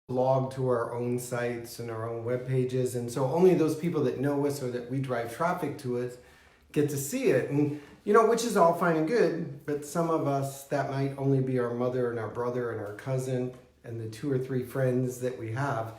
blog to our own sites and our own web pages, and so only those people that know us or that we drive traffic to us get to see it. And which is all fine and good, but some of us, that might only be our mother and our brother and our cousin and the 2 or 3 friends that we have.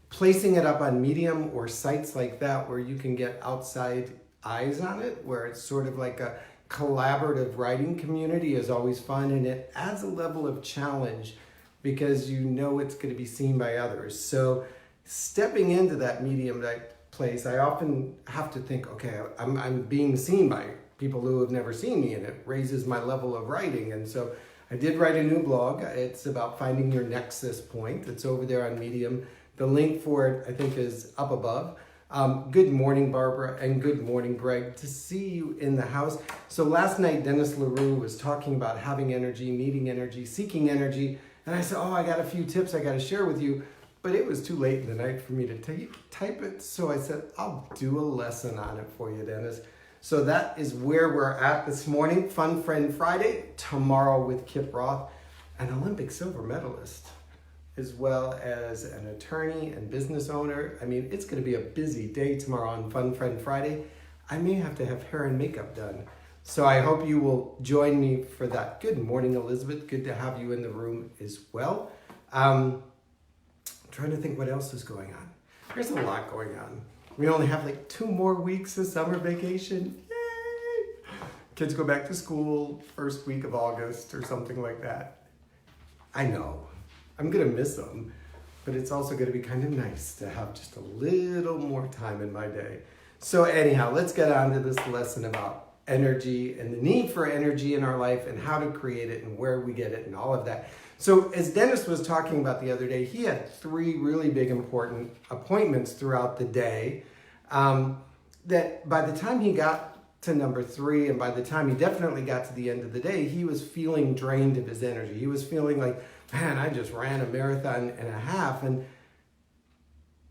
Placing it up on Medium or sites like that where you can get outside eyes on it, where it's sort of like a collaborative writing community, is always fun, and it adds a level of challenge because it's going to be seen by others. So stepping into that Medium place, I often have to think, okay, I'm being seen by people who have never seen me, and it raises my level of writing. And so I did write a new blog. It's about finding your nexus point. It's over there on Medium. The link for it, I think, is up above. Good morning, Barbara, and good morning, Greg. To see you in the house. So last night, Dennis LaRue was talking about having energy, needing energy, seeking energy. And I said, I got a few tips I got to share with you. But it was too late in the night for me to type it. So I said, I'll do a lesson on it for you, Dennis. So that is where we're at this morning. Fun Friend Friday, tomorrow with Kip Roth, an Olympic silver medalist, as well as an attorney and business owner. I mean, it's going to be a busy day tomorrow on Fun Friend Friday. I may have to have hair and makeup done. So I hope you will join me for that. Good morning, Elizabeth. Good to have you in the room as well. I'm trying to think what else is going on. There's a lot going on. We only have 2 more weeks of summer vacation. Yay! Kids go back to school first week of August or something like that. I know. I'm going to miss them, but it's also going to be kind of nice to have just a little more time in my day. So anyhow, let's get on to this lesson about energy and the need for energy in our life and how to create it and where we get it and all of that. So as Dennis was talking about the other day, he had 3 really big important appointments throughout the day that by the time he got to number 3 and by the time he definitely got to the end of the day, he was feeling drained of his energy. He was feeling like, man, I just ran a marathon and a half. And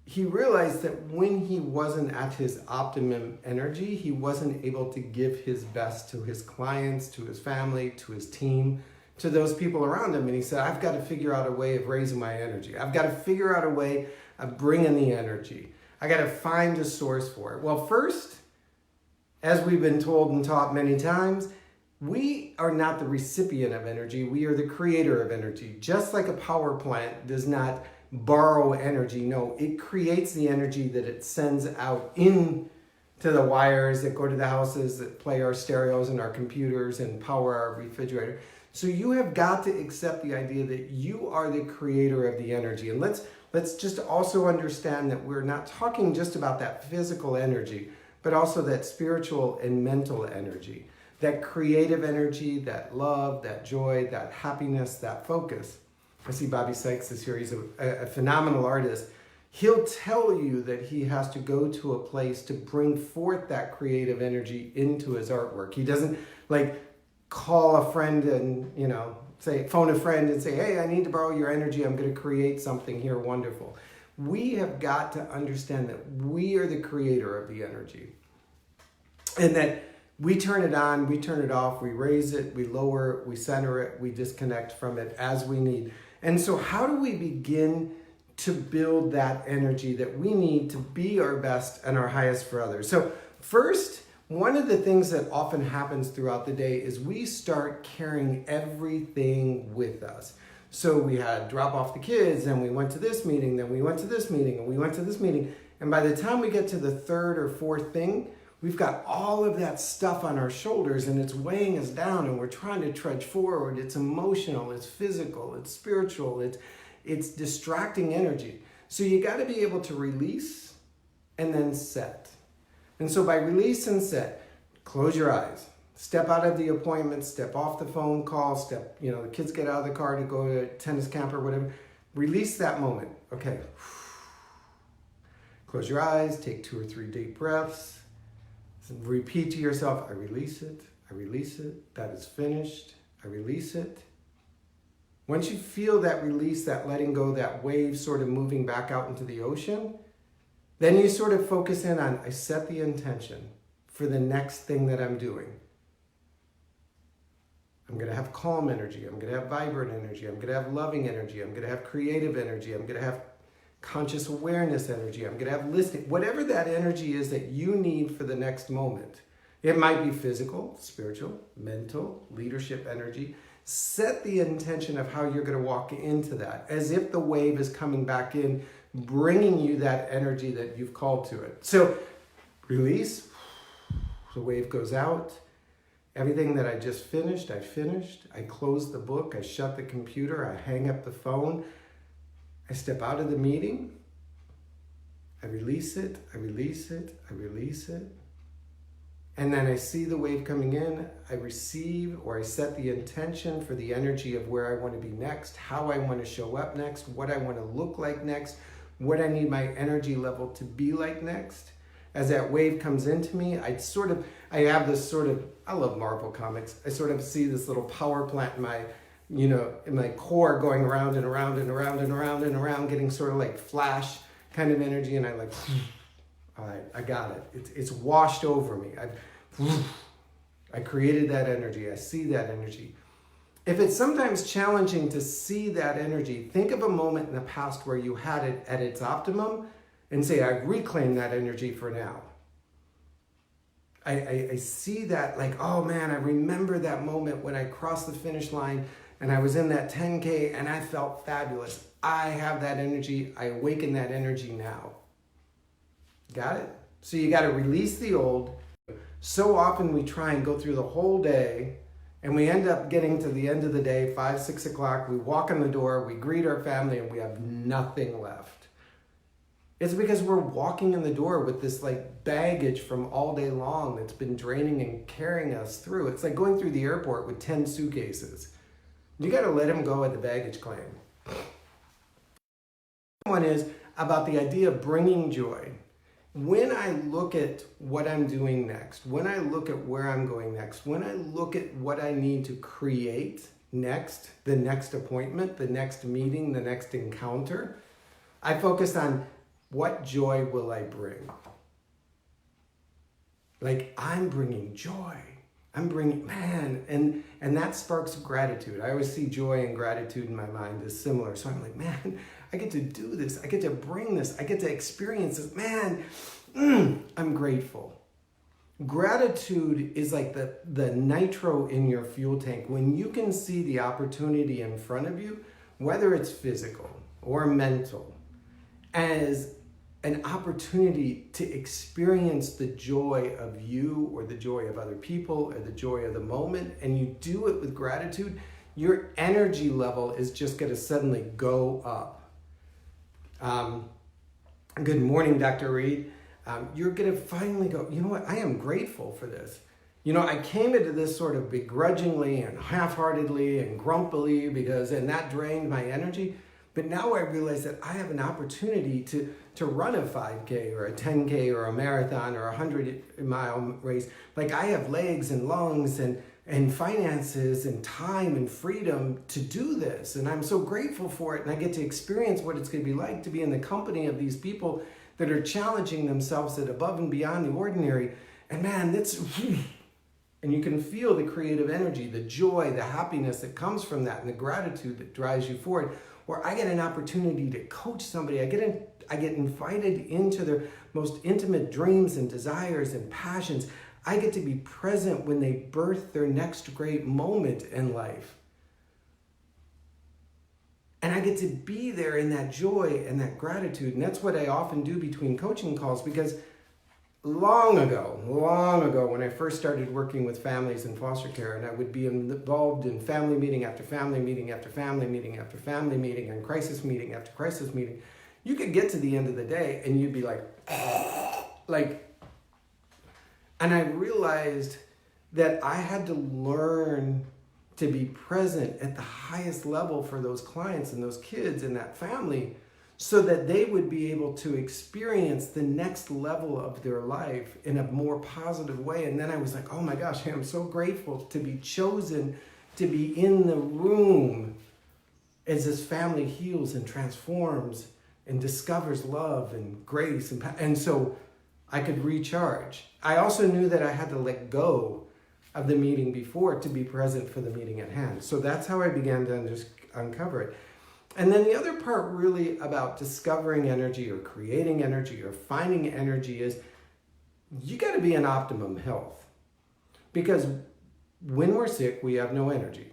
he realized that when he wasn't at his optimum energy, he wasn't able to give his best to his clients, to his family, to his team, to those people around him. And he said, I've got to figure out a way of raising my energy. I've got to figure out a way of bringing the energy. I got to find a source for it. Well, first, as we've been told and taught many times, we are not the recipient of energy. We are the creator of energy. Just like a power plant does not borrow energy. No, it creates the energy that it sends out into the wires that go to the houses that play our stereos and our computers and power our refrigerator. So you have got to accept the idea that you are the creator of the energy. And let's just also understand that we're not talking just about that physical energy, but also that spiritual and mental energy, that creative energy, that love, that joy, that happiness, that focus. I see Bobby Sykes is here. He's a phenomenal artist. He'll tell you that he has to go to a place to bring forth that creative energy into his artwork. He doesn't call a friend and, phone a friend and say, hey, I need to borrow your energy. I'm going to create something here wonderful. We have got to understand that we are the creator of the energy. And that we turn it on, we turn it off, we raise it, we lower it, we center it, we disconnect from it as we need. And so how do we begin to build that energy that we need to be our best and our highest for others? So first, one of the things that often happens throughout the day is we start carrying everything with us. So we had drop off the kids, and we went to this meeting, then we went to this meeting, and we went to this meeting. And by the time we get to the 3rd or 4th thing, we've got all of that stuff on our shoulders and it's weighing us down and we're trying to trudge forward. It's emotional, it's physical, it's spiritual, it's distracting energy. So you got to be able to release and then set. And so by release and set, close your eyes, step out of the appointment, step off the phone call, the kids get out of the car to go to tennis camp or whatever. Release that moment. Okay. Close your eyes, take 2 or 3 deep breaths. Repeat to yourself, I release it, that is finished, I release it. Once you feel that release, that letting go, that wave sort of moving back out into the ocean, then you sort of focus in on, I set the intention for the next thing that I'm doing. I'm going to have calm energy. I'm going to have vibrant energy. I'm going to have loving energy. I'm going to have creative energy. I'm going to have conscious awareness energy. I'm going to have listening. Whatever that energy is that you need for the next moment. It might be physical, spiritual, mental, leadership energy. Set the intention of how you're going to walk into that, as if the wave is coming back in, bringing you that energy that you've called to it. So release, the wave goes out. Everything that I just finished, I finished. I close the book, I shut the computer, I hang up the phone. I step out of the meeting. I release it, I release it, I release it. And then I see the wave coming in, I receive, or I set the intention for the energy of where I want to be next, how I want to show up next, what I want to look like next, what I need my energy level to be like next. As that wave comes into me, I have this sort of, I love Marvel comics, I sort of see this little power plant in my, in my core going around and around and around and around and around, getting sort of like Flash kind of energy, and I like, all right, I got it. It's washed over me. I created that energy. I see that energy. If it's sometimes challenging to see that energy, think of a moment in the past where you had it at its optimum and say, I reclaim that energy for now. I see that like, oh man, I remember that moment when I crossed the finish line and I was in that 10K and I felt fabulous. I have that energy. I awaken that energy now. Got it? So you got to release the old. So often we try and go through the whole day and we end up getting to the end of the day, 5, 6 o'clock. We walk in the door, we greet our family, and we have nothing left. It's because we're walking in the door with this like baggage from all day long that's been draining and carrying us through. It's like going through the airport with 10 suitcases. You got to let them go at the baggage claim. One is about the idea of bringing joy. When I look at what I'm doing next, when I look at where I'm going next, when I look at what I need to create next, the next appointment, the next meeting, the next encounter, I focus on what joy will I bring? Like, I'm bringing joy. I'm bringing, man, and that sparks gratitude. I always see joy and gratitude in my mind as similar. So I'm like, man, I get to do this. I get to bring this. I get to experience this. Man, I'm grateful. Gratitude is like the nitro in your fuel tank. When you can see the opportunity in front of you, whether it's physical or mental, as an opportunity to experience the joy of you or the joy of other people or the joy of the moment, and you do it with gratitude, your energy level is just going to suddenly go up. Good morning, Dr. Reid. You're going to finally go, you know what? I am grateful for this. I came into this sort of begrudgingly and half-heartedly and grumpily and that drained my energy. But now I realize that I have an opportunity to run a 5K or a 10K or a marathon or a 100-mile race. Like, I have legs and lungs and finances and time and freedom to do this. And I'm so grateful for it. And I get to experience what it's going to be like to be in the company of these people that are challenging themselves at above and beyond the ordinary. And man, and you can feel the creative energy, the joy, the happiness that comes from that, and the gratitude that drives you forward. Or I get an opportunity to coach somebody. I get invited into their most intimate dreams and desires and passions. I get to be present when they birth their next great moment in life. And I get to be there in that joy and that gratitude. And that's what I often do between coaching calls, because long ago, when I first started working with families in foster care, and I would be involved in family meeting after family meeting after family meeting after family meeting and crisis meeting after crisis meeting, you could get to the end of the day and you'd be like, and I realized that I had to learn to be present at the highest level for those clients and those kids and that family, so that they would be able to experience the next level of their life in a more positive way. And then I was like, oh my gosh, I'm so grateful to be chosen to be in the room as this family heals and transforms and discovers love and grace. And so I could recharge. I also knew that I had to let go of the meeting before to be present for the meeting at hand. So that's how I began to uncover it. And then the other part really about discovering energy or creating energy or finding energy is you got to be in optimum health. Because when we're sick, we have no energy.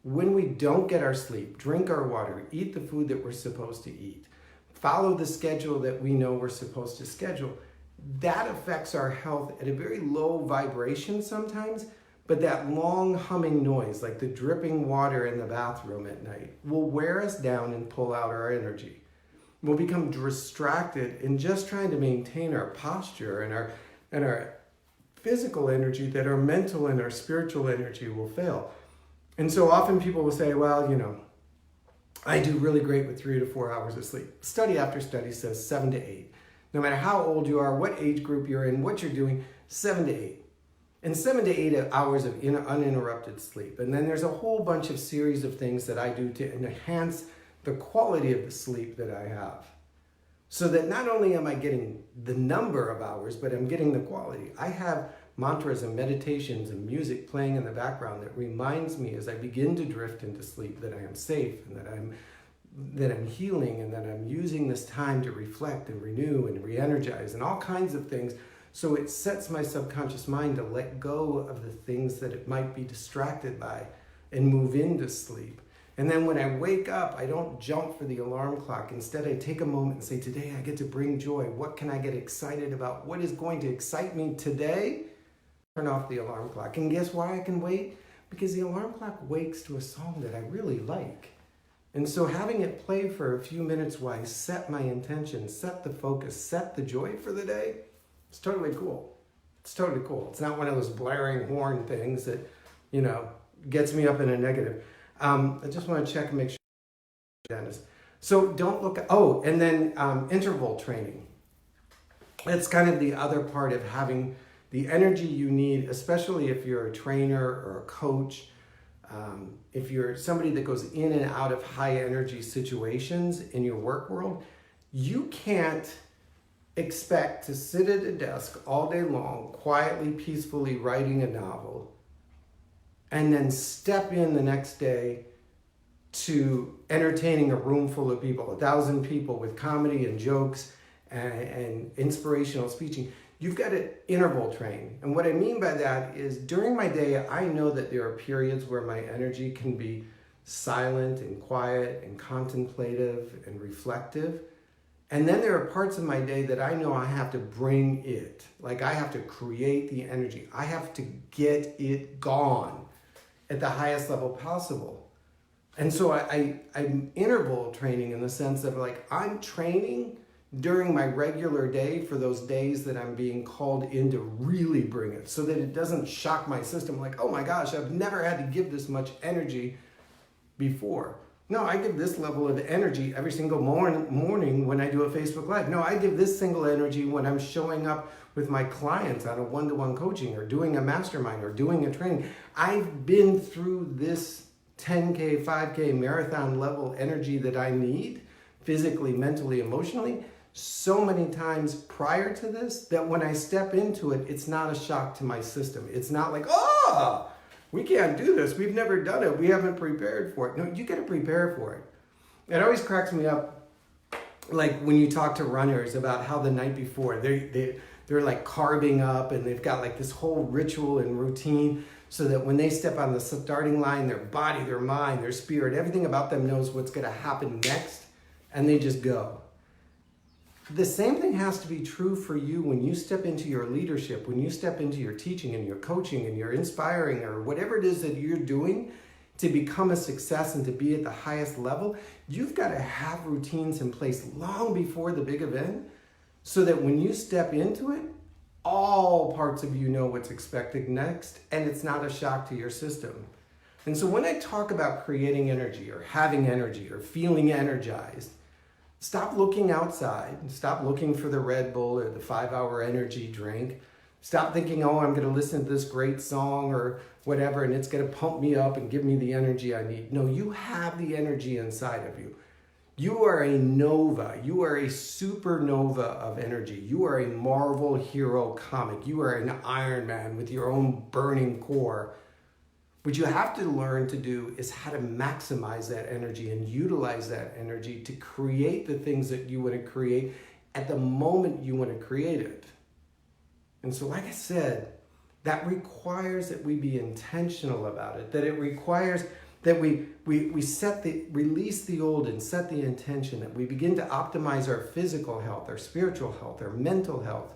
When we don't get our sleep, drink our water, eat the food that we're supposed to eat, follow the schedule that we know we're supposed to schedule, that affects our health at a very low vibration sometimes, but that long humming noise, like the dripping water in the bathroom at night, will wear us down and pull out our energy. We'll become distracted in just trying to maintain our posture and our physical energy, that our mental and our spiritual energy will fail. And so often people will say, well, I do really great with 3 to 4 hours of sleep. Study after study says 7 to 8. No matter how old you are, what age group you're in, what you're doing, 7 to 8. And 7 to 8 hours of uninterrupted sleep. And then there's a whole bunch of series of things that I do to enhance the quality of the sleep that I have. So that not only am I getting the number of hours, but I'm getting the quality. I have mantras and meditations and music playing in the background that reminds me as I begin to drift into sleep that I am safe and that I'm healing and that I'm using this time to reflect and renew and re-energize and all kinds of things. So it sets my subconscious mind to let go of the things that it might be distracted by and move into sleep. And then when I wake up, I don't jump for the alarm clock. Instead, I take a moment and say, today I get to bring joy. What can I get excited about? What is going to excite me today? Turn off the alarm clock. And guess why I can wait? Because the alarm clock wakes to a song that I really like. And so having it play for a few minutes while I set my intention, set the focus, set the joy for the day, it's totally cool. It's totally cool. It's not one of those blaring horn things that, gets me up in a negative. I just want to check and make sure, Dennis. So don't look at, and then interval training. It's kind of the other part of having the energy you need, especially if you're a trainer or a coach, if you're somebody that goes in and out of high energy situations in your work world. You can't expect to sit at a desk all day long, quietly, peacefully writing a novel, and then step in the next day to entertaining a room full of people, 1,000 people with comedy and jokes and inspirational speaking. You've got to interval train. And what I mean by that is during my day, I know that there are periods where my energy can be silent and quiet and contemplative and reflective. And then there are parts of my day that I know I have to bring it. Like I have to create the energy. I have to get it gone at the highest level possible. And so I'm interval training in the sense of like I'm training during my regular day for those days that I'm being called in to really bring it so that it doesn't shock my system like, oh my gosh, I've never had to give this much energy before. No, I give this level of energy every single morning when I do a Facebook Live. No, I give this single energy when I'm showing up with my clients on a one-to-one coaching or doing a mastermind or doing a training. I've been through this 10K, 5K marathon level energy that I need physically, mentally, emotionally so many times prior to this that when I step into it, it's not a shock to my system. It's not like, we can't do this. We've never done it. We haven't prepared for it. No, you got to prepare for it. It always cracks me up, like when you talk to runners about how the night before they're like carving up and they've got like this whole ritual and routine so that when they step on the starting line, their body, their mind, their spirit, everything about them knows what's going to happen next, and they just go. The same thing has to be true for you when you step into your leadership, when you step into your teaching and your coaching and your inspiring or whatever it is that you're doing to become a success and to be at the highest level. You've got to have routines in place long before the big event so that when you step into it, all parts of you know what's expected next and it's not a shock to your system. And so when I talk about creating energy or having energy or feeling energized, stop looking outside. Stop looking for the Red Bull or the 5-hour energy drink. Stop thinking, I'm going to listen to this great song or whatever, and it's going to pump me up and give me the energy I need. No, you have the energy inside of you. You are a nova. You are a supernova of energy. You are a Marvel hero comic. You are an Iron Man with your own burning core. What you have to learn to do is how to maximize that energy and utilize that energy to create the things that you want to create at the moment you want to create it. And so, like I said, that requires that we be intentional about it, that it requires that we release the old and set the intention, that we begin to optimize our physical health, our spiritual health, our mental health,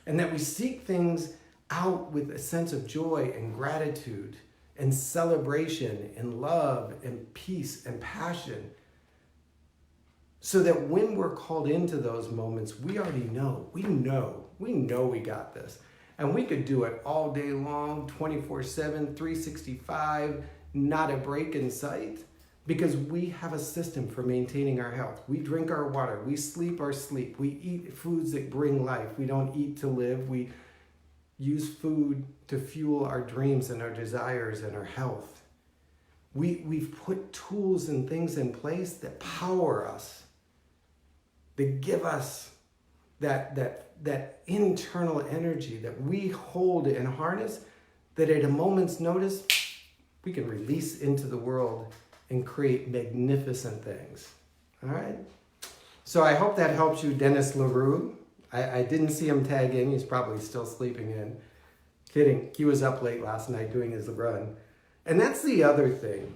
and that we seek things out with a sense of joy and gratitude and celebration and love and peace and passion, so that when we're called into those moments, we already know, we know we got this. And we could do it all day long, 24/7, 365, not a break in sight, because we have a system for maintaining our health. We drink our water, we sleep our sleep, we eat foods that bring life. We don't eat to live, we use food to fuel our dreams and our desires and our health. We've put tools and things in place that power us, that give us that internal energy that we hold and harness, that at a moment's notice, we can release into the world and create magnificent things. All right? So I hope that helps you, Dennis LaRue. I didn't see him tag in. He's probably still sleeping in. Kidding. He was up late last night doing his run. And that's the other thing.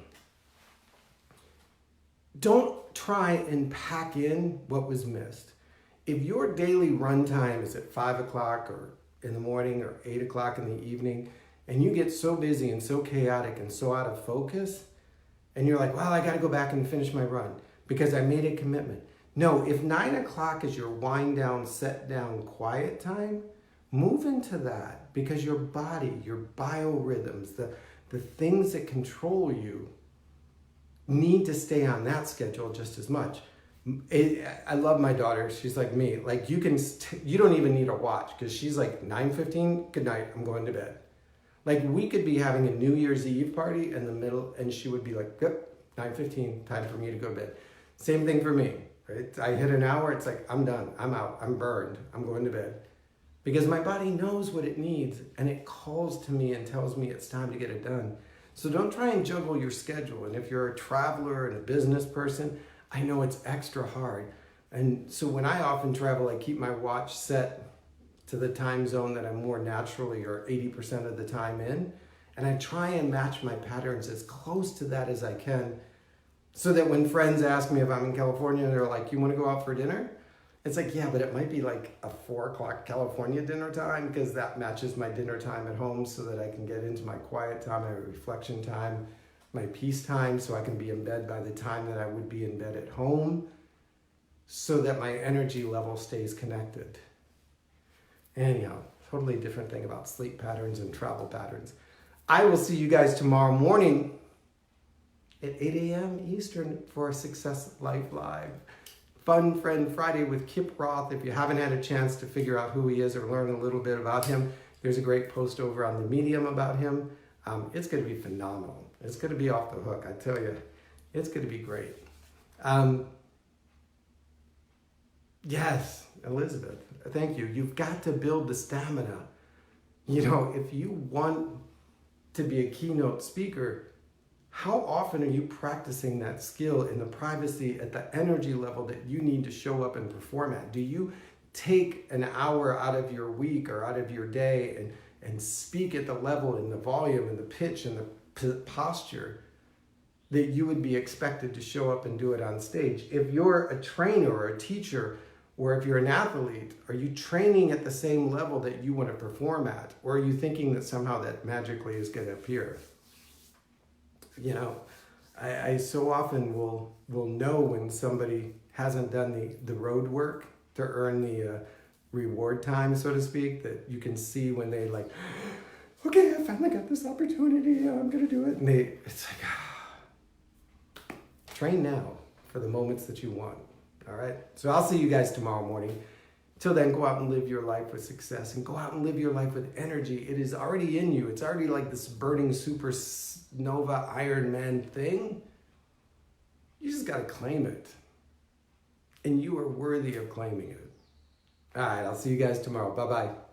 Don't try and pack in what was missed. If your daily run time is at 5 o'clock or in the morning or 8 o'clock in the evening, and you get so busy and so chaotic and so out of focus, and you're like, well, I got to go back and finish my run because I made a commitment. No, if 9 o'clock is your wind down, set down, quiet time, move into that, because your body, your biorhythms, the things that control you need to stay on that schedule just as much. I love my daughter. She's like me. Like you don't even need a watch, because she's like 9:15. Good night. I'm going to bed. Like we could be having a New Year's Eve party in the middle, and she would be like, "Yep, 9:15. Time for me to go to bed." Same thing for me. Right? I hit an hour. It's like I'm done. I'm out. I'm burned. I'm going to bed, because my body knows what it needs, and it calls to me and tells me it's time to get it done. So don't try and juggle your schedule. And if you're a traveler and a business person, I know it's extra hard. And so when I often travel, I keep my watch set to the time zone that I'm more naturally or 80% of the time in. And I try and match my patterns as close to that as I can, so that when friends ask me if I'm in California and they're like, you want to go out for dinner? It's like, yeah, but it might be like a 4 o'clock California dinner time, because that matches my dinner time at home, so that I can get into my quiet time, my reflection time, my peace time, so I can be in bed by the time that I would be in bed at home, so that my energy level stays connected. Anyhow, totally different thing about sleep patterns and travel patterns. I will see you guys tomorrow morning at 8 a.m. Eastern for Success Life Live. Fun Friend Friday with Kip Roth. If you haven't had a chance to figure out who he is or learn a little bit about him, there's a great post over on the Medium about him. It's going to be phenomenal. It's going to be off the hook, I tell you. It's going to be great. Yes, Elizabeth, thank you. You've got to build the stamina. You know, if you want to be a keynote speaker, how often are you practicing that skill in the privacy at the energy level that you need to show up and perform at? Do you take an hour out of your week or out of your day and speak at the level and the volume and the pitch and the posture that you would be expected to show up and do it on stage? If you're a trainer or a teacher, or if you're an athlete, are you training at the same level that you want to perform at? Or are you thinking that somehow that magically is going to appear? You know, I so often will know when somebody hasn't done the road work to earn the reward time, so to speak, that you can see when they like, okay, I finally got this opportunity, I'm going to do it. And it's like, train now for the moments that you want. All right. So I'll see you guys tomorrow morning. Till then, go out and live your life with success, and go out and live your life with energy. It is already in you. It's already like this burning supernova Iron Man thing. You just got to claim it. and you are worthy of claiming it. All right, I'll see you guys tomorrow. Bye-bye.